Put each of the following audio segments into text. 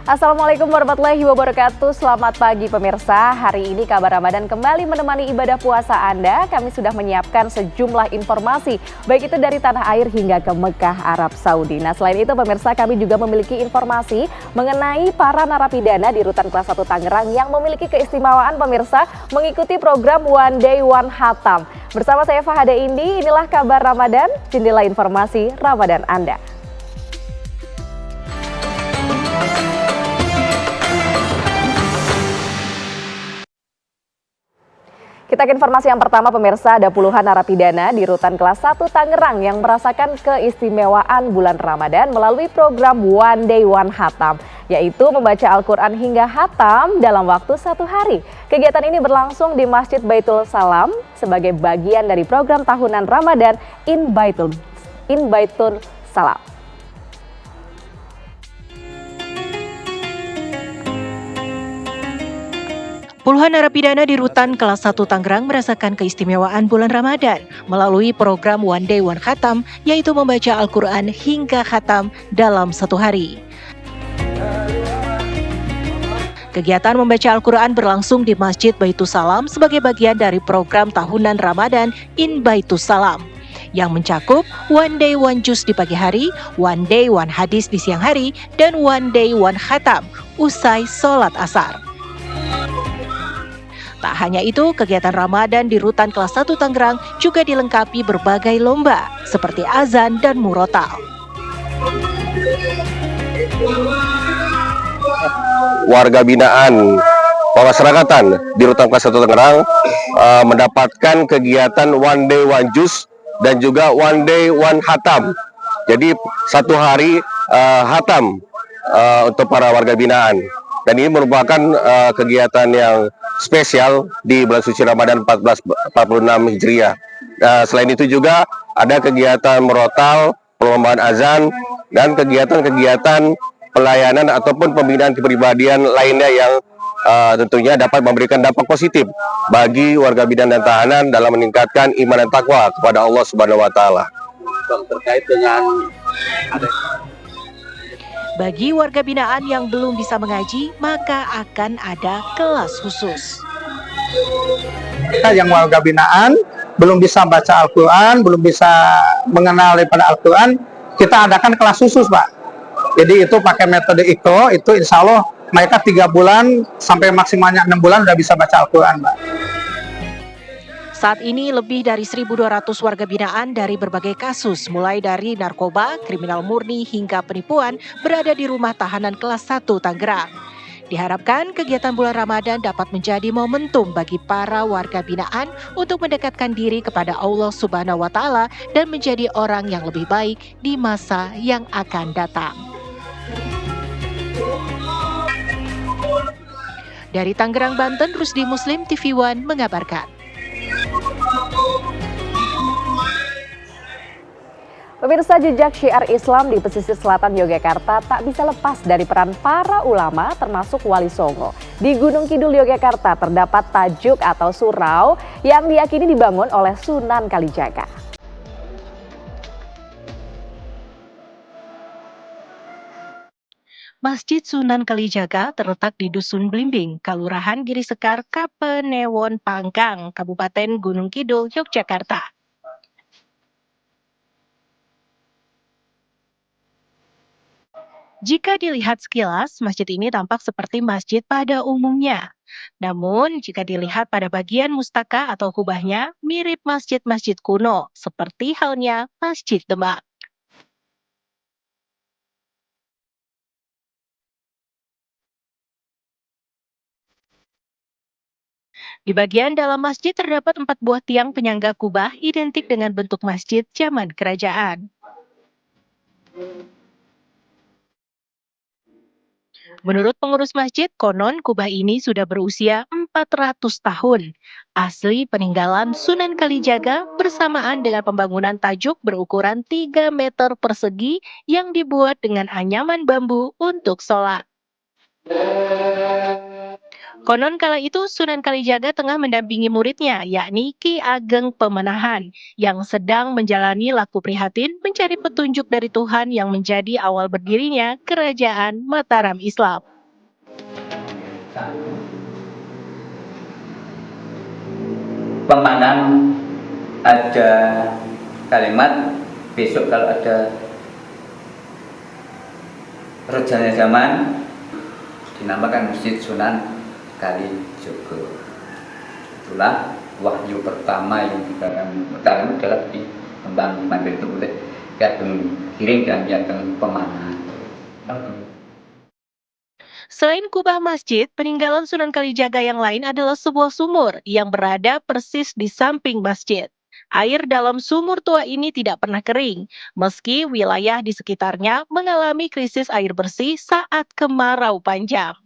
Assalamualaikum warahmatullahi wabarakatuh. Selamat pagi pemirsa. Hari ini Kabar Ramadan kembali menemani ibadah puasa Anda. Kami sudah menyiapkan sejumlah informasi, baik itu dari tanah air hingga ke Mekah, Arab Saudi. Nah, selain itu pemirsa, kami juga memiliki informasi mengenai para narapidana di Rutan Kelas 1 Tangerang yang memiliki keistimewaan pemirsa mengikuti program One Day One Khatam. Bersama saya Fahada Indi, inilah Kabar Ramadan, jendela informasi Ramadan Anda. Kita ke informasi yang pertama pemirsa, ada puluhan narapidana di Rutan Kelas 1 Tangerang yang merasakan keistimewaan bulan Ramadan melalui program One Day One Khatam, yaitu membaca Al-Quran hingga khatam dalam waktu 1 hari. Kegiatan ini berlangsung di Masjid Baitul Salam sebagai bagian dari program tahunan Ramadan in Baitul Salam. Puluhan narapidana di Rutan Kelas 1 Tangerang merasakan keistimewaan bulan Ramadan melalui program One Day One Khatam, yaitu membaca Al-Quran hingga khatam dalam 1 hari. Kegiatan membaca Al-Quran berlangsung di Masjid Baitul Salam sebagai bagian dari program tahunan Ramadan in Baitul Salam yang mencakup One Day One Juz di pagi hari, One Day One Hadis di siang hari, dan One Day One Khatam usai sholat asar. Tak hanya itu, kegiatan Ramadan di Rutan Kelas 1 Tangerang juga dilengkapi berbagai lomba seperti azan dan murotal. Warga binaan pemasyarakatan di Rutan Kelas 1 Tangerang mendapatkan kegiatan One Day One Juz dan juga One Day One Khatam. Jadi 1 hari khatam untuk para warga binaan. Dan ini merupakan kegiatan yang spesial di bulan suci Ramadan 1446 Hijriah. Selain itu juga ada kegiatan merotal, perlombaan azan, dan kegiatan-kegiatan pelayanan ataupun pembinaan kepribadian lainnya yang tentunya dapat memberikan dampak positif bagi warga binaan dan tahanan dalam meningkatkan iman dan takwa kepada Allah Subhanahu wa Ta'ala. Terkait dengan Bagi warga binaan yang belum bisa mengaji, maka akan ada kelas khusus. kita yang warga binaan belum bisa baca Al-Quran, belum bisa mengenal daripada Al-Quran, kita adakan kelas khusus, Pak. Jadi itu pakai metode IKO, itu insya Allah mereka 3 bulan sampai maksimalnya 6 bulan udah bisa baca Al-Quran, Pak. Saat ini lebih dari 1.200 warga binaan dari berbagai kasus, mulai dari narkoba, kriminal murni, hingga penipuan, berada di rumah tahanan kelas 1 Tangerang. Diharapkan kegiatan bulan Ramadan dapat menjadi momentum bagi para warga binaan untuk mendekatkan diri kepada Allah Subhanahu wa Ta'ala dan menjadi orang yang lebih baik di masa yang akan datang. Dari Tangerang, Banten, Rusdi Muslim, TV One mengabarkan. Pemirsa, jejak syiar Islam di pesisir selatan Yogyakarta tak bisa lepas dari peran para ulama termasuk Wali Songo. Di Gunung Kidul Yogyakarta terdapat tajuk atau surau yang diyakini dibangun oleh Sunan Kalijaga. Masjid Sunan Kalijaga terletak di Dusun Blimbing, Kelurahan Giri Sekar, Kapanewon Pangkang, Kabupaten Gunung Kidul, Yogyakarta. Jika dilihat sekilas, masjid ini tampak seperti masjid pada umumnya. Namun, jika dilihat pada bagian mustaka atau kubahnya, mirip masjid-masjid kuno, seperti halnya Masjid Demak. Di bagian dalam masjid terdapat 4 buah tiang penyangga kubah identik dengan bentuk masjid zaman kerajaan. Menurut pengurus masjid, konon kubah ini sudah berusia 400 tahun. Asli peninggalan Sunan Kalijaga bersamaan dengan pembangunan tajuk berukuran 3 meter persegi yang dibuat dengan anyaman bambu untuk sholat. Konon kala itu Sunan Kalijaga tengah mendampingi muridnya, yakni Ki Ageng Pemenahan, yang sedang menjalani laku prihatin mencari petunjuk dari Tuhan yang menjadi awal berdirinya Kerajaan Mataram Islam. Pemanan ada kalimat besok kalau ada Rojanya Zaman dinamakan Masjid Sunan Kalijogo. Itulah wahyu pertama yang dikatakan adalah di Kembang Mandiri itu oleh Ageng Giring dan Ageng Pemanan. Selain kubah masjid, peninggalan Sunan Kalijaga yang lain adalah sebuah sumur yang berada persis di samping masjid. Air dalam sumur tua ini tidak pernah kering, meski wilayah di sekitarnya mengalami krisis air bersih saat kemarau panjang.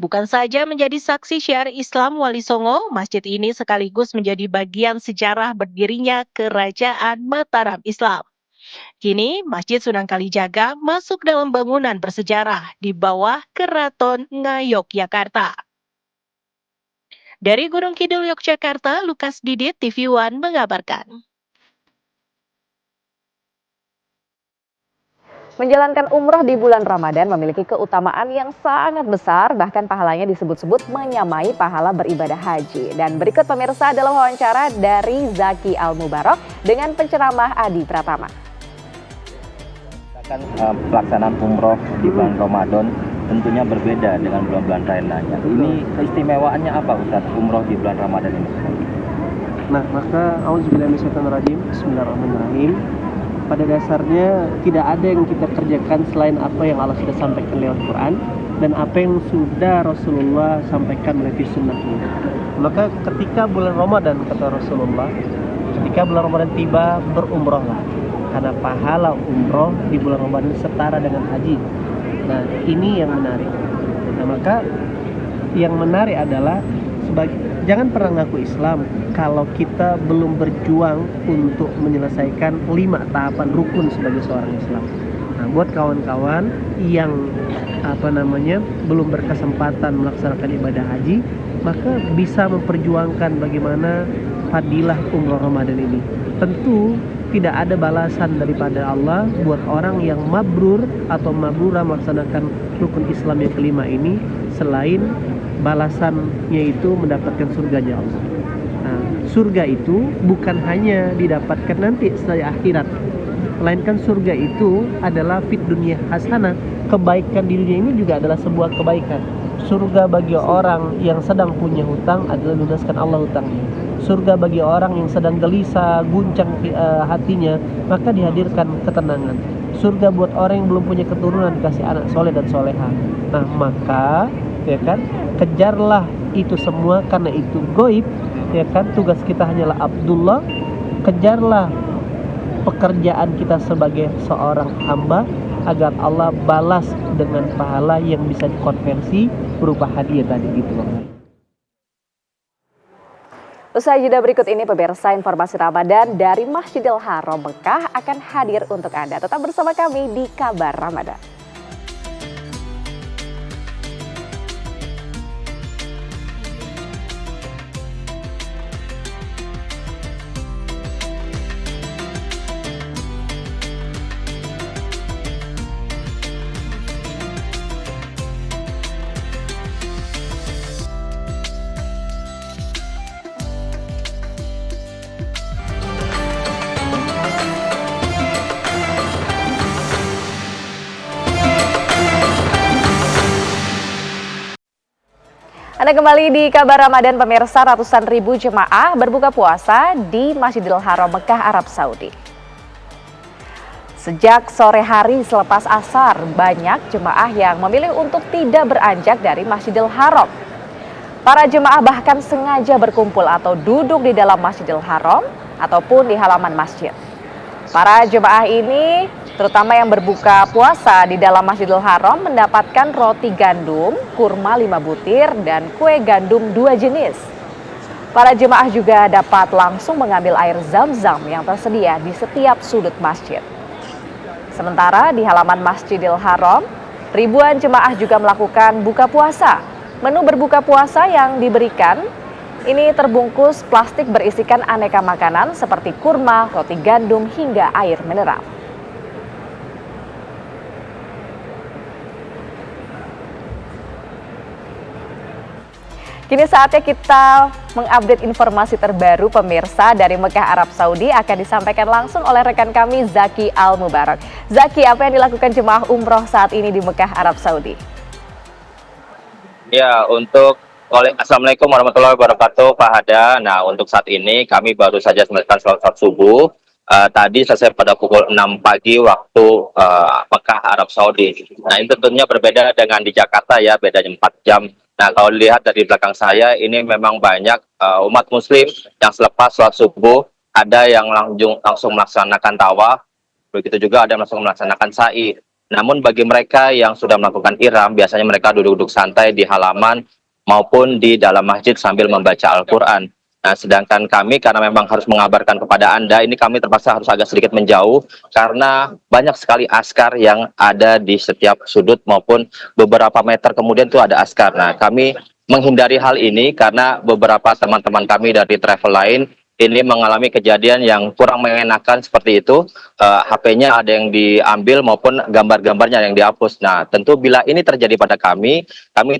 Bukan saja menjadi saksi syiar Islam Wali Songo, masjid ini sekaligus menjadi bagian sejarah berdirinya Kerajaan Mataram Islam. Kini, Masjid Sunan Kalijaga masuk dalam bangunan bersejarah di bawah Keraton Ngayogyakarta. Dari Gunung Kidul, Yogyakarta, Lukas Didit, TV One mengabarkan. Menjalankan umroh di bulan Ramadan memiliki keutamaan yang sangat besar, bahkan pahalanya disebut-sebut menyamai pahala beribadah haji. Dan berikut pemirsa adalah wawancara dari Zaki Al-Mubarok dengan penceramah Adi Pratama. Pelaksanaan umroh di bulan Ramadan tentunya berbeda dengan bulan-bulan lainnya. Ini keistimewaannya apa Ustaz, umroh di bulan Ramadan ini? Nah, maka auzubillahiminasyaitonirrajim. Bismillahirrahmanirrahim. Pada dasarnya tidak ada yang kita kerjakan selain apa yang Allah sudah sampaikan lewat Quran dan apa yang sudah Rasulullah sampaikan melalui sunnahnya. Maka ketika bulan Ramadan, kata Rasulullah, ketika bulan Ramadan tiba, berumrohlah, karena pahala umroh di bulan Ramadan setara dengan haji. Nah, ini yang menarik. Nah, maka yang menarik adalah jangan pernah ngaku Islam kalau kita belum berjuang untuk menyelesaikan 5 tahapan rukun sebagai seorang Islam. Nah, buat kawan-kawan yang belum berkesempatan melaksanakan ibadah haji, maka bisa memperjuangkan bagaimana fadilah umroh Ramadan ini. Tentu tidak ada balasan daripada Allah buat orang yang mabrur atau mabrura melaksanakan rukun Islam yang kelima ini selain balasannya itu mendapatkan surganya Allah. Nah, surga itu bukan hanya didapatkan nanti setelah akhirat, melainkan surga itu adalah fit dunia hasanah. Kebaikan di dunia ini juga adalah sebuah kebaikan. Surga bagi orang yang sedang punya hutang adalah lunaskan Allah hutangnya. Surga bagi orang yang sedang gelisah, guncang hatinya, maka dihadirkan ketenangan. Surga buat orang yang belum punya keturunan, dikasih anak soleh dan soleha. Nah, maka ya kan, kejarlah itu semua karena itu goib, ya kan. Tugas kita hanyalah Abdullah. Kejarlah pekerjaan kita sebagai seorang hamba agar Allah balas dengan pahala yang bisa dikonversi berupa hadiah tadi gitu loh. Usai jeda berikut ini pemirsa, informasi Ramadan dari Masjidil Haram Mekah akan hadir untuk Anda. Tetap bersama kami di Kabar Ramadan. Anda kembali di Kabar Ramadan pemirsa, ratusan ribu jemaah berbuka puasa di Masjidil Haram Mekah, Arab Saudi. Sejak sore hari selepas asar, banyak jemaah yang memilih untuk tidak beranjak dari Masjidil Haram. Para jemaah bahkan sengaja berkumpul atau duduk di dalam Masjidil Haram ataupun di halaman masjid. Para jemaah ini, terutama yang berbuka puasa di dalam Masjidil Haram, mendapatkan roti gandum, kurma 5 butir, dan kue gandum 2 jenis. Para jemaah juga dapat langsung mengambil air zam-zam yang tersedia di setiap sudut masjid. Sementara di halaman Masjidil Haram, ribuan jemaah juga melakukan buka puasa. Menu berbuka puasa yang diberikan ini terbungkus plastik berisikan aneka makanan seperti kurma, roti gandum, hingga air mineral. Kini saatnya kita mengupdate informasi terbaru pemirsa dari Mekah Arab Saudi akan disampaikan langsung oleh rekan kami Zaki Al-Mubarak. Zaki, apa yang dilakukan jemaah umroh saat ini di Mekah Arab Saudi? Ya, Assalamualaikum warahmatullahi wabarakatuh, Pak Hada. Nah, untuk saat ini kami baru saja selesai sholat subuh. Tadi selesai pada pukul 6 pagi waktu Mekah Arab Saudi. Nah, ini tentunya berbeda dengan di Jakarta ya, bedanya 4 jam. Nah, kalau dilihat dari belakang saya, ini memang banyak umat muslim yang selepas sholat subuh, ada yang langsung melaksanakan tawaf, begitu juga ada yang langsung melaksanakan sa'i. Namun bagi mereka yang sudah melakukan ihram, biasanya mereka duduk-duduk santai di halaman maupun di dalam masjid sambil membaca Al-Quran. Nah, sedangkan kami karena memang harus mengabarkan kepada Anda, ini kami terpaksa harus agak sedikit menjauh karena banyak sekali askar yang ada di setiap sudut maupun beberapa meter kemudian itu ada askar. Nah, kami menghindari hal ini karena beberapa teman-teman kami dari travel lain ini mengalami kejadian yang kurang mengenakan seperti itu. HP-nya ada yang diambil maupun gambar-gambarnya yang dihapus. Nah, tentu bila ini terjadi pada kami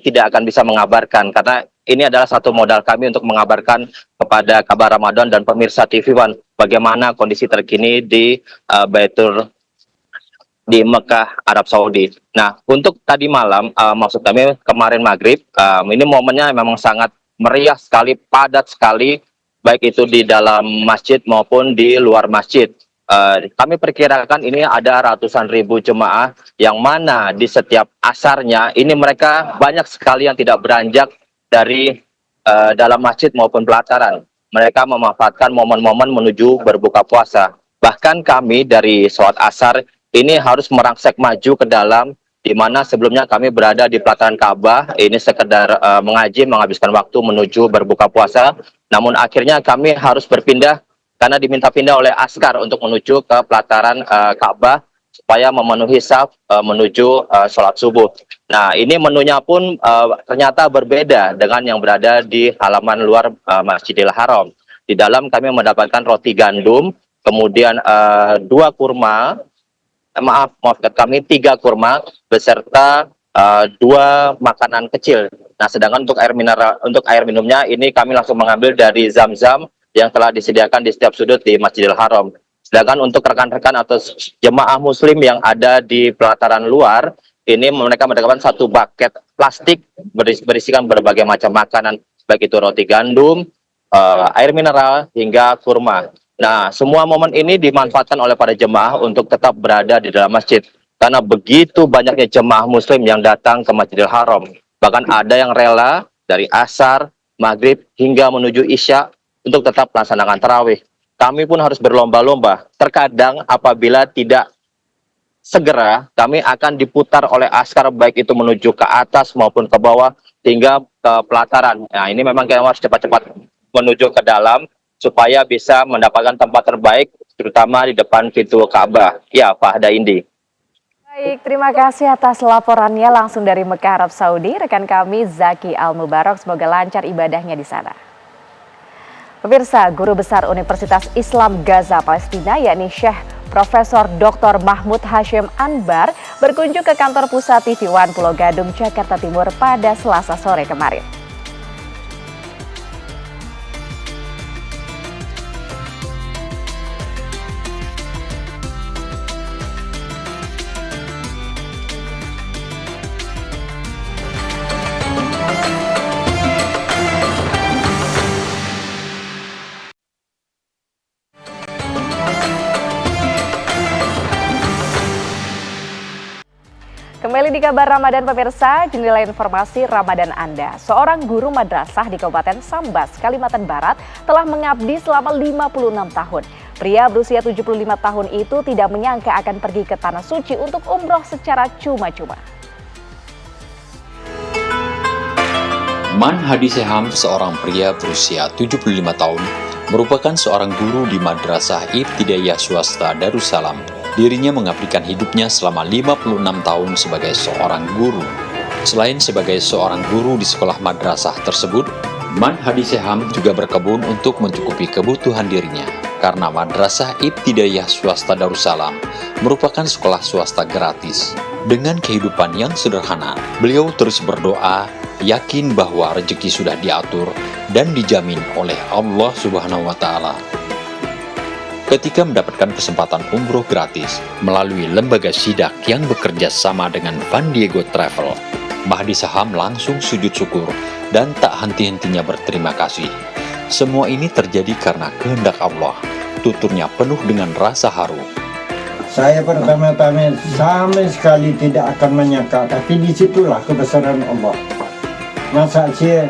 tidak akan bisa mengabarkan karena ini adalah satu modal kami untuk mengabarkan kepada kabar Ramadan dan pemirsa TV One bagaimana kondisi terkini di di Mekah Arab Saudi. Nah, untuk tadi malam, maksud kami kemarin maghrib, ini momennya memang sangat meriah sekali, padat sekali, baik itu di dalam masjid maupun di luar masjid. Kami perkirakan ini ada ratusan ribu jemaah yang mana di setiap asarnya ini mereka banyak sekali yang tidak beranjak dari dalam masjid maupun pelataran. Mereka memanfaatkan momen-momen menuju berbuka puasa. Bahkan kami dari sholat asar ini harus merangsek maju ke dalam, di mana sebelumnya kami berada di pelataran Ka'bah, ini sekedar mengaji, menghabiskan waktu menuju berbuka puasa. Namun akhirnya kami harus berpindah karena diminta pindah oleh askar untuk menuju ke pelataran Ka'bah supaya memenuhi saf menuju sholat subuh. Nah, ini menunya pun ternyata berbeda dengan yang berada di halaman luar Masjidil Haram. Di dalam kami mendapatkan roti gandum, kemudian 2 kurma, maafkan kami 3 kurma beserta 2 makanan kecil. Nah, sedangkan untuk air minumnya ini kami langsung mengambil dari Zam-Zam yang telah disediakan di setiap sudut di Masjidil Haram. Sedangkan untuk rekan-rekan atau jemaah muslim yang ada di pelataran luar, ini mereka mendapatkan 1 bucket plastik berisikan berbagai macam makanan, baik itu roti gandum, air mineral, hingga kurma. Nah, semua momen ini dimanfaatkan oleh para jemaah untuk tetap berada di dalam masjid. Karena begitu banyaknya jemaah muslim yang datang ke Masjidil Haram. Bahkan ada yang rela dari asar, maghrib, hingga menuju isya untuk tetap melaksanakan tarawih. Kami pun harus berlomba-lomba. Terkadang apabila tidak segera, kami akan diputar oleh askar baik itu menuju ke atas maupun ke bawah hingga ke pelataran. Nah, ini memang kita harus cepat-cepat menuju ke dalam supaya bisa mendapatkan tempat terbaik, terutama di depan pintu Ka'bah. Ya, Pak Hada Indi. Baik, terima kasih atas laporannya langsung dari Mekah Arab Saudi. Rekan kami Zaki Al-Mubarak, semoga lancar ibadahnya di sana. Pemirsa, Guru Besar Universitas Islam Gaza Palestina yakni Syekh Profesor Dr. Mahmud Hashim Anbar berkunjung ke kantor pusat TV One Pulau Gadung, Jakarta Timur pada Selasa sore kemarin. Kembali di kabar Ramadan pemirsa, jendela informasi Ramadan Anda. Seorang guru madrasah di Kabupaten Sambas, Kalimantan Barat telah mengabdi selama 56 tahun. Pria berusia 75 tahun itu tidak menyangka akan pergi ke Tanah Suci untuk umroh secara cuma-cuma. Man Hadi Seham, seorang pria berusia 75 tahun, merupakan seorang guru di Madrasah Ibtidaiyah Swasta Darussalam. Dirinya mengabdikan hidupnya selama 56 tahun sebagai seorang guru. Selain sebagai seorang guru di sekolah madrasah tersebut, Man Hadi Seham juga berkebun untuk mencukupi kebutuhan dirinya. Karena Madrasah Ibtidaiyah Swasta Darussalam merupakan sekolah swasta gratis. Dengan kehidupan yang sederhana, beliau terus berdoa yakin bahwa rezeki sudah diatur dan dijamin oleh Allah Subhanahu wa Ta'ala. Ketika mendapatkan kesempatan umroh gratis melalui lembaga sidak yang bekerja sama dengan Van Diego Travel, Mahdi Saham langsung sujud syukur dan tak henti-hentinya berterima kasih. Semua ini terjadi karena kehendak Allah, tuturnya penuh dengan rasa haru. Saya pertama-tama sama sekali tidak akan menyangka, tapi disitulah kebesaran Allah. Masa saya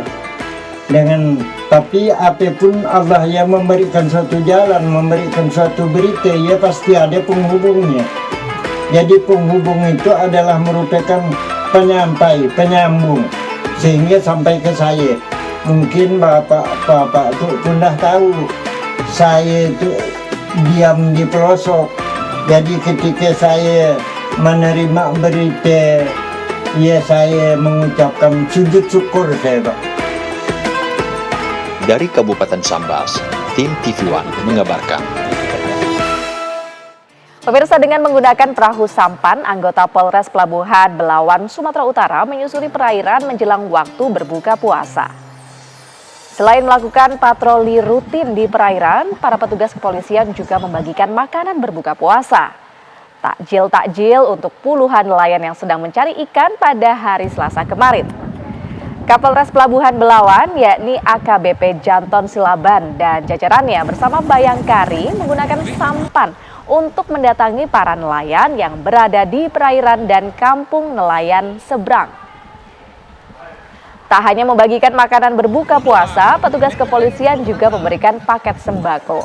tapi apapun Allah yang memberikan suatu jalan, memberikan suatu berita, ya pasti ada penghubungnya. Jadi penghubung itu adalah merupakan penyampai, penyambung, sehingga sampai ke saya. Mungkin bapak itu sudah tahu saya itu diam di pelosok. Jadi ketika saya menerima berita, ya saya mengucapkan sujud syukur saya, Pak. Dari Kabupaten Sambas, tim TV One mengabarkan. Pemirsa, dengan menggunakan perahu sampan, anggota Polres Pelabuhan Belawan, Sumatera Utara menyusuri perairan menjelang waktu berbuka puasa. Selain melakukan patroli rutin di perairan, para petugas kepolisian juga membagikan makanan berbuka puasa. Takjil-takjil untuk puluhan nelayan yang sedang mencari ikan pada hari Selasa kemarin. Kapolres Pelabuhan Belawan, yakni AKBP Janton Silaban dan jajarannya bersama Bayangkari menggunakan sampan untuk mendatangi para nelayan yang berada di perairan dan kampung nelayan seberang. Tak hanya membagikan makanan berbuka puasa, petugas kepolisian juga memberikan paket sembako.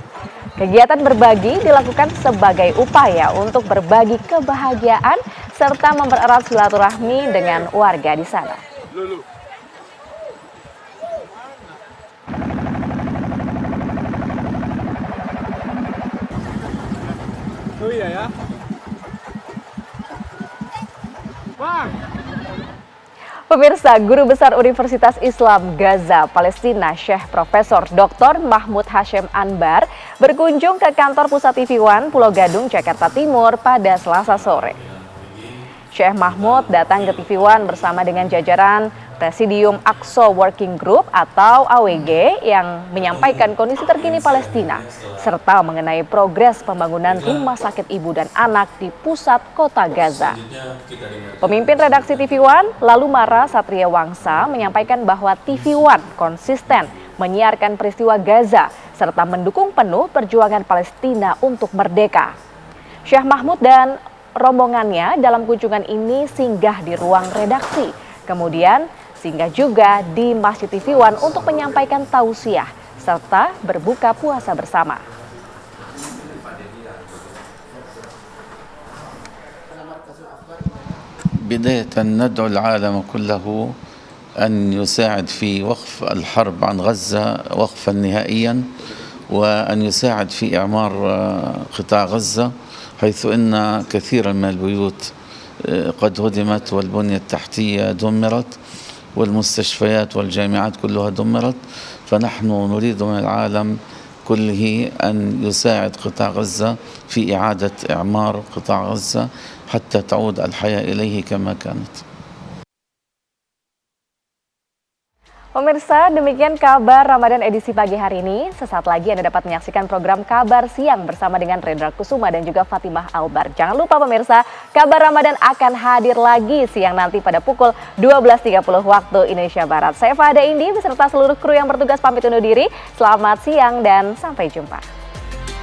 Kegiatan berbagi dilakukan sebagai upaya untuk berbagi kebahagiaan serta mempererat silaturahmi dengan warga di sana. Oh iya ya. Wah. Pemirsa, Guru Besar Universitas Islam Gaza, Palestina, Syekh Profesor Dr. Mahmud Hashim Anbar berkunjung ke kantor pusat TV One Pulau Gadung, Jakarta Timur pada Selasa sore. Syekh Mahmud datang ke TV One bersama dengan jajaran Presidium Aqsa Working Group atau AWG yang menyampaikan kondisi terkini Palestina serta mengenai progres pembangunan rumah sakit ibu dan anak di pusat kota Gaza. Pemimpin redaksi TV One lalu Mara Satria Wangsa menyampaikan bahwa TV One konsisten menyiarkan peristiwa Gaza serta mendukung penuh perjuangan Palestina untuk merdeka. Syekh Mahmud dan rombongannya dalam kunjungan ini singgah di ruang redaksi, kemudian singgah juga di Masjid TV One untuk menyampaikan tausiah serta berbuka puasa bersama. بداية ندعو العالم كله أن يساعد في وقف الحرب عن غزة وقفا نهائيا وأن يساعد في إعمار قطاع غزة حيث أن كثيرا من البيوت قد هدمت والبنية التحتية دمرت والمستشفيات والجامعات كلها دمرت فنحن نريد من العالم كله أن يساعد قطاع غزة في إعادة إعمار قطاع غزة حتى تعود الحياة إليه كما كانت. Pemirsa, demikian kabar Ramadan edisi pagi hari ini. Sesaat lagi Anda dapat menyaksikan program Kabar Siang bersama dengan Rendra Kusuma dan juga Fatimah Albar. Jangan lupa pemirsa, Kabar Ramadan akan hadir lagi siang nanti pada pukul 12.30 waktu Indonesia Barat. Saya Fada Indi beserta seluruh kru yang bertugas pamit undur diri. Selamat siang dan sampai jumpa.